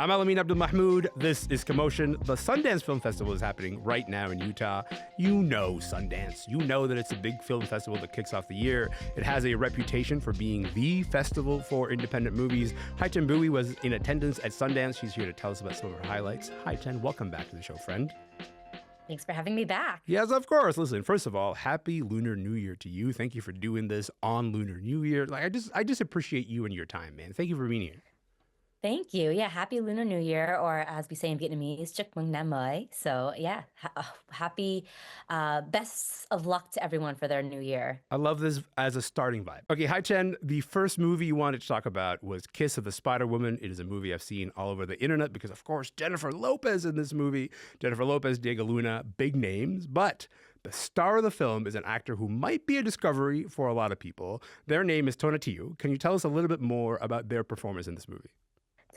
I'm Elamin Abdelmahmoud. This is Commotion. The Sundance Film Festival is happening right now in Utah. You know Sundance. You know that it's a big film festival that kicks off the year. It has a reputation for being the festival for independent movies. Hoai-Tran Bui was in attendance at Sundance. She's here to tell us about some of her highlights. Hoai-Tran, welcome back to the show, friend. Thanks for having me back. Yes, of course. Listen, first of all, happy Lunar New Year to you. Thank you for doing this on Lunar New Year. I just appreciate you and your time, man. Thank you for being here. Thank you. Yeah, happy Lunar New Year, or as we say in Vietnamese, Chúc mừng năm mới. So yeah, happy, best of luck to everyone for their new year. I love this as a starting vibe. Okay, Hoai-Tran, the first movie you wanted to talk about was Kiss of the Spider Woman. It is a movie I've seen all over the internet because, of course, Jennifer Lopez in this movie. Jennifer Lopez, Diego Luna, big names, but the star of the film is an actor who might be a discovery for a lot of people. Their name is Tonatiuh. Can you tell us a little bit more about their performance in this movie?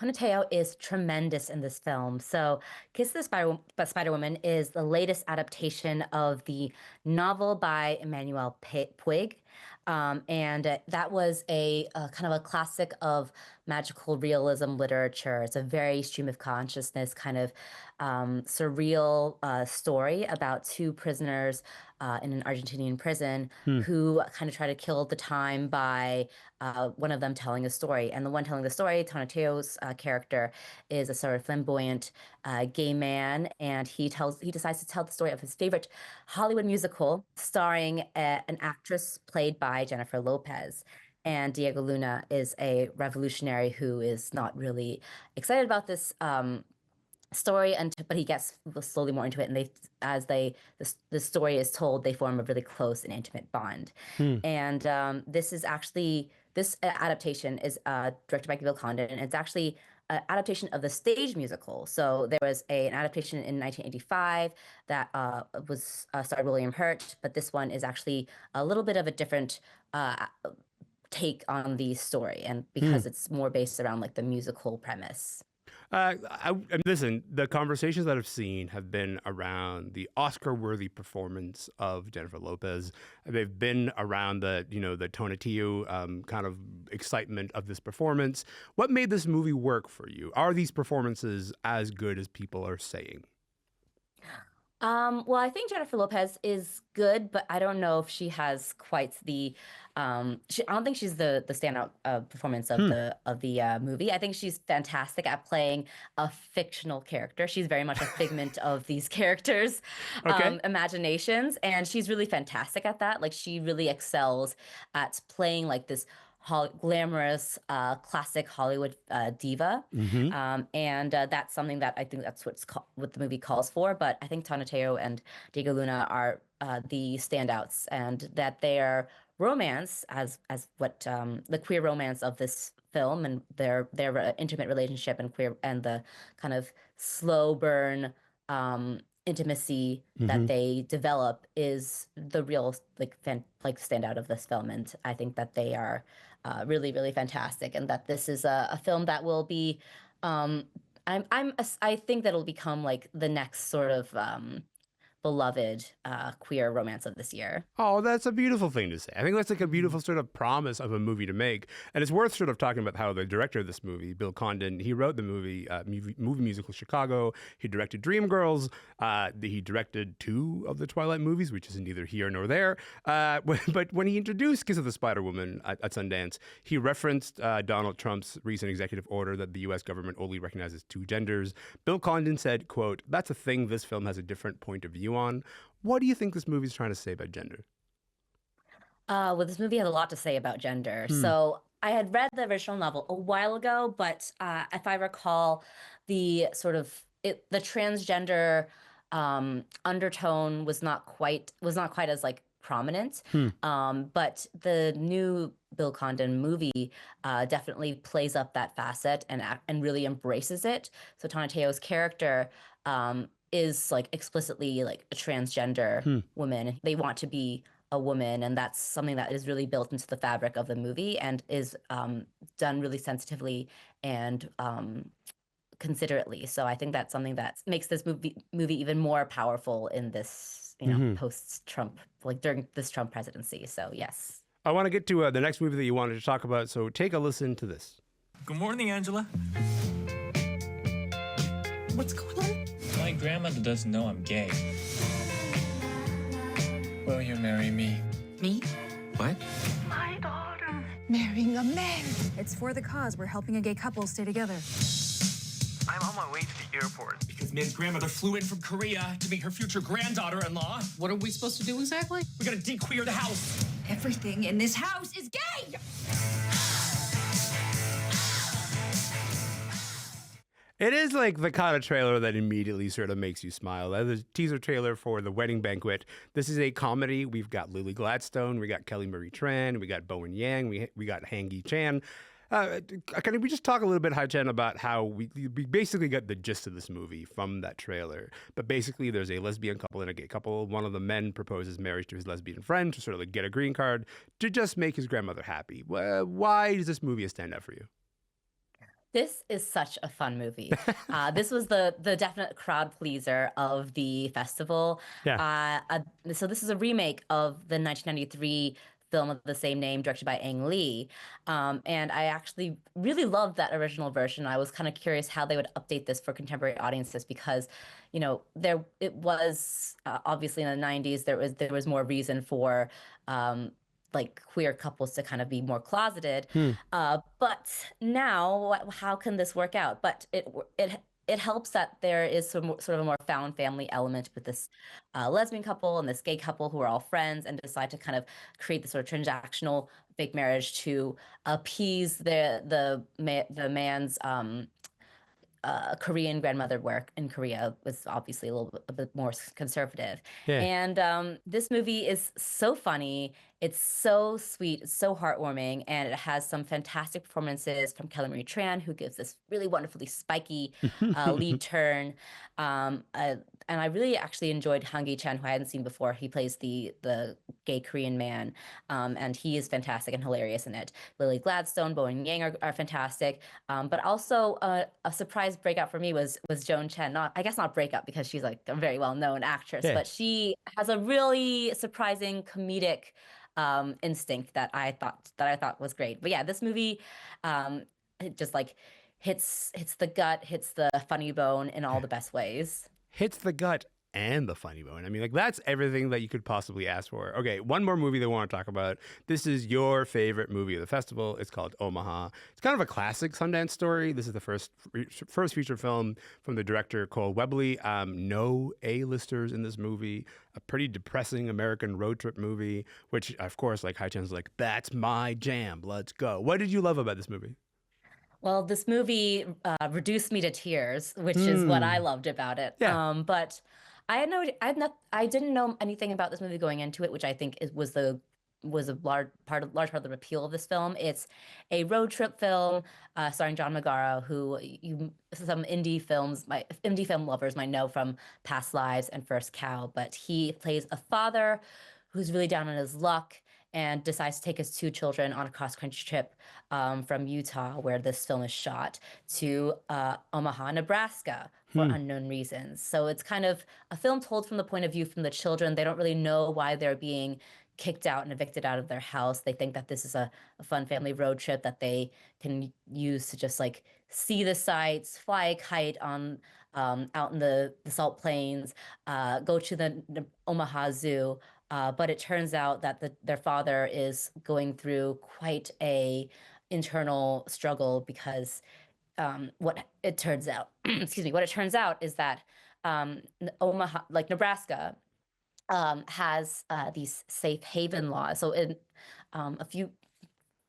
Tonatiuh is tremendous in this film. So, Kiss the Spider Woman is the latest adaptation of the novel by Emmanuel Puig. And that was a kind of a classic of magical realism literature. It's a very stream of consciousness kind of surreal story about two prisoners in an Argentinian prison who kind of try to kill the time by one of them telling a story. And the one telling the story, Tonatiuh's character, is a sort of flamboyant gay man, and he decides to tell the story of his favorite Hollywood musical starring an actress played by Jennifer Lopez. And Diego Luna is a revolutionary who is not really excited about this story, but he gets slowly more into it. And the story is told, they form a really close and intimate bond. And this adaptation is directed by Bill Condon, and it's actually an adaptation of the stage musical. So there was an adaptation in 1985 that was starred William Hurt, but this one is actually a little bit of a different take on the story, and because it's more based around like the musical premise. Listen, the conversations that I've seen have been around the Oscar-worthy performance of Jennifer Lopez. They've been around the Tonatiuh kind of excitement of this performance. What made this movie work for you? Are these performances as good as people are saying? Well, I think Jennifer Lopez is good, but I don't know if she has quite the. I don't think she's the standout performance of the movie. I think she's fantastic at playing a fictional character. She's very much a figment of these characters' imaginations, and she's really fantastic at that. Like, she really excels at playing like this glamorous, classic Hollywood diva. And that's something that I think that's what the movie calls for. But I think Tonatiuh and Diego Luna are the standouts, and that their romance, as what the queer romance of this film, and their intimate relationship and the kind of slow burn intimacy that they develop is the real standout of this film. And I think that they are really, really fantastic, and that this is a film that will be I think that it'll become like the next sort of beloved queer romance of this year. Oh, that's a beautiful thing to say. I think that's like a beautiful sort of promise of a movie to make. And it's worth sort of talking about how the director of this movie, Bill Condon, he wrote the movie musical Chicago. He directed Dreamgirls. He directed 2 of the Twilight movies, which is neither here nor there. But when he introduced Kiss of the Spider Woman at Sundance, he referenced Donald Trump's recent executive order that the U.S. government only recognizes 2 genders. Bill Condon said, quote, "That's a thing this film has a different point of view on." What do you think this movie is trying to say about gender? Well, this movie has a lot to say about gender. So I had read the original novel a while ago, but if I recall, the transgender undertone was not quite as like prominent. But the new Bill Condon movie definitely plays up that facet and really embraces it. So Tonatiuh's character is like explicitly like a transgender woman. They want to be a woman, and that's something that is really built into the fabric of the movie and is done really sensitively and considerately. So I think that's something that makes this movie even more powerful in this, post-Trump, like during this Trump presidency. So yes. I want to get to the next movie that you wanted to talk about. So take a listen to this. Good morning, Angela. What's going on? My grandmother doesn't know I'm gay. Will you marry me? Me? What? My daughter. Marrying a man. It's for the cause. We're helping a gay couple stay together. I'm on my way to the airport. Because Min's grandmother flew in from Korea to meet her future granddaughter-in-law. What are we supposed to do exactly? We gotta de-queer the house. Everything in this house is gay! It is like the kind of trailer that immediately sort of makes you smile. The teaser trailer for The Wedding Banquet. This is a comedy. We've got Lily Gladstone, we got Kelly Marie Tran, we got Bowen Yang, we got Hangi Chan. Can we just talk a little bit, Hoai-Tran, about how we basically got the gist of this movie from that trailer? But basically, there's a lesbian couple and a gay couple. One of the men proposes marriage to his lesbian friend to sort of like get a green card to just make his grandmother happy. Why is this movie a standout for you? This is such a fun movie. This was the definite crowd pleaser of the festival. Yeah. So this is a remake of the 1993 film of the same name, directed by Ang Lee. And I actually really loved that original version. I was kind of curious how they would update this for contemporary audiences because, you know, it was obviously in the 90s there was more reason for like queer couples to kind of be more closeted. But now, how can this work out? But it helps that there is sort of a more found family element with this lesbian couple and this gay couple who are all friends and decide to kind of create this sort of transactional fake marriage to appease the man's Korean grandmother, where in Korea was obviously a bit more conservative. Yeah. And this movie is so funny. It's so sweet. It's so heartwarming. And it has some fantastic performances from Kelly Marie Tran, who gives this really wonderfully spiky lead turn. And I really actually enjoyed Hangi Chan, who I hadn't seen before. He plays the gay Korean man, and he is fantastic and hilarious in it. Lily Gladstone, Bowen Yang are fantastic. But also a surprise breakout for me was Joan Chen. I guess not breakout because she's like a very well-known actress, but she has a really surprising comedic instinct that I thought was great. But yeah, this movie it just like hits the gut, hits the funny bone in all the best ways. Hits the gut and the funny bone. I mean, like, that's everything that you could possibly ask for. Okay, one more movie that I want to talk about. This is your favorite movie of the festival. It's called Omaha. It's kind of a classic Sundance story. This is the first feature film from the director, Cole Webley. No A-listers in this movie. A pretty depressing American road trip movie, which, of course, like Hoai-Tran's like, that's my jam. Let's go. What did you love about this movie? Well, this movie reduced me to tears, which is what I loved about it. Yeah. But I didn't know anything about this movie going into it, which I think was a large part of the appeal of this film. It's a road trip film starring John Magaro, who some indie film lovers might know from Past Lives and First Cow. But he plays a father who's really down on his luck and decides to take his two children on a cross-country trip from Utah, where this film is shot, to Omaha, Nebraska, for unknown reasons. So it's kind of a film told from the point of view from the children. They don't really know why they're being kicked out and evicted out of their house. They think that this is a fun family road trip that they can use to just like see the sights, fly a kite on out in the Salt Plains, go to the Omaha Zoo. But it turns out that their father is going through quite a internal struggle because what it turns out, what it turns out is that Omaha, like Nebraska, has these safe haven laws. So in a few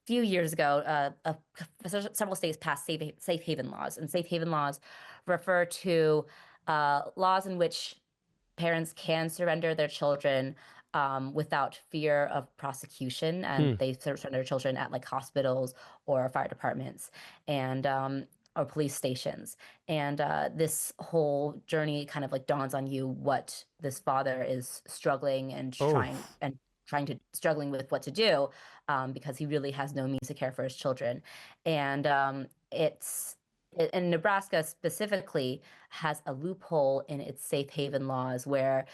years ago, several states passed safe haven laws, and safe haven laws refer to laws in which parents can surrender their children without fear of prosecution, and they surrender their children at like hospitals or fire departments and or police stations. And this whole journey kind of like dawns on you what this father is struggling and struggling with what to do because he really has no means to care for his children. And and Nebraska specifically has a loophole in its safe haven laws where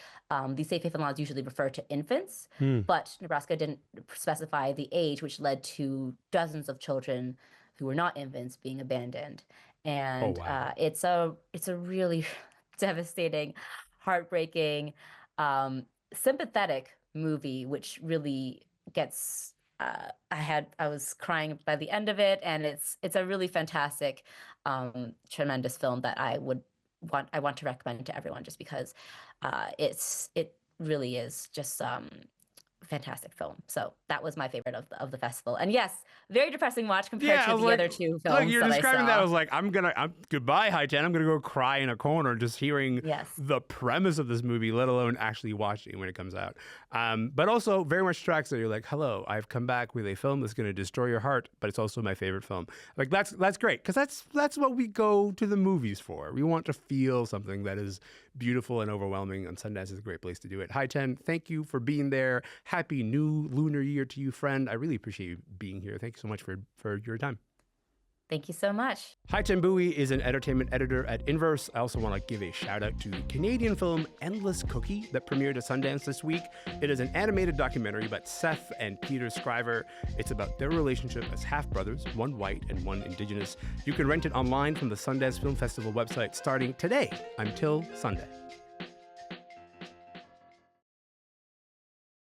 these safe haven laws usually refer to infants, but Nebraska didn't specify the age, which led to dozens of children who were not infants being abandoned. And wow. it's a really devastating, heartbreaking, sympathetic movie, which really gets. I was crying by the end of it, and it's a really fantastic, tremendous film that I want to recommend to everyone, just because it really is just fantastic film. So that was my favorite of the festival. And yes, very depressing watch compared to the other two films. Look, you're that describing I saw. that. I was like, I'm goodbye, Hoai-Tran. I'm gonna go cry in a corner just hearing the premise of this movie, let alone actually watching it when it comes out. But also very much tracks that you're like, hello, I've come back with a film that's gonna destroy your heart, but it's also my favorite film. Like that's great, because that's what we go to the movies for. We want to feel something that is beautiful and overwhelming, and Sundance is a great place to do it. Hoai-Tran, thank you for being there. Happy new lunar year to you, friend. I really appreciate you being here. Thank you so much for your time. Thank you so much. Hoai-Tran Bui is an entertainment editor at Inverse. I also want to give a shout out to the Canadian film Endless Cookie that premiered at Sundance this week. It is an animated documentary about Seth and Peter Scriver. It's about their relationship as half-brothers, one white and one Indigenous. You can rent it online from the Sundance Film Festival website starting today until Sunday.